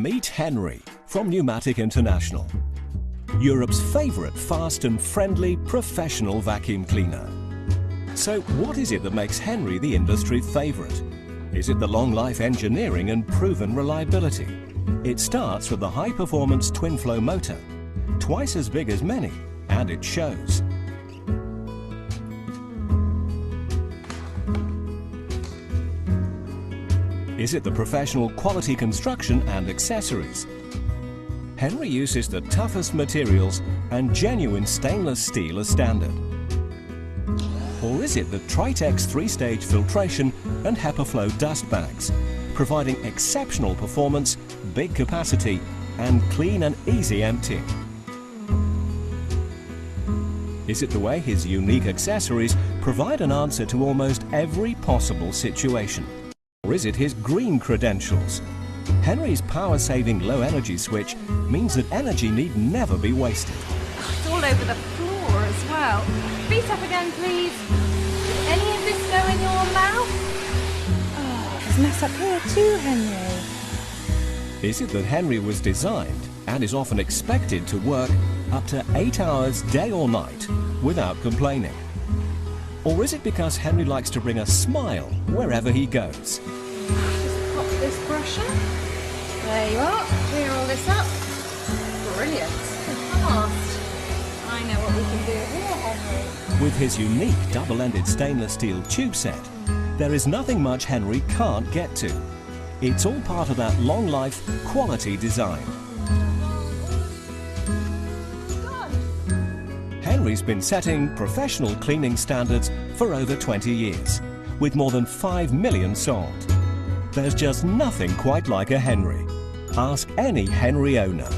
Meet Henry from Numatic International, Europe's favourite fast and friendly professional vacuum cleaner. So what is it that makes Henry the industry favourite? Is it the long-life engineering and proven reliability? It starts with the high-performance twin-flow motor, twice as big as many, and it shows. Is it the professional quality construction and accessories? Henry uses the toughest materials and genuine stainless steel as standard. Or is it the Tritex 3-stage filtration and HEPA flow dust bags, providing exceptional performance, big capacity and clean and easy emptying? Is it the way his unique accessories provide an answer to almost every possible situation? Or is it his green credentials? Henry's power-saving low-energy switch means that energy need never be wasted. It's all over the floor as well. Feet up again, please. Did any of this go in your mouth? Oh, there's a mess up here too, Henry. Is it that Henry was designed and is often expected to work up to 8 hours day or night without complaining? Or is it because Henry likes to bring a smile wherever he goes? Just pop this brush up. There you are. Clear all this up. Brilliant. Fast. I know what we can do here, Henry. With his unique double-ended stainless steel tube set, there is nothing much Henry can't get to. It's all part of that long-life quality design. Henry's been setting professional cleaning standards for over 20 years, with more than 5 million sold. There's just nothing quite like a Henry. Ask any Henry owner.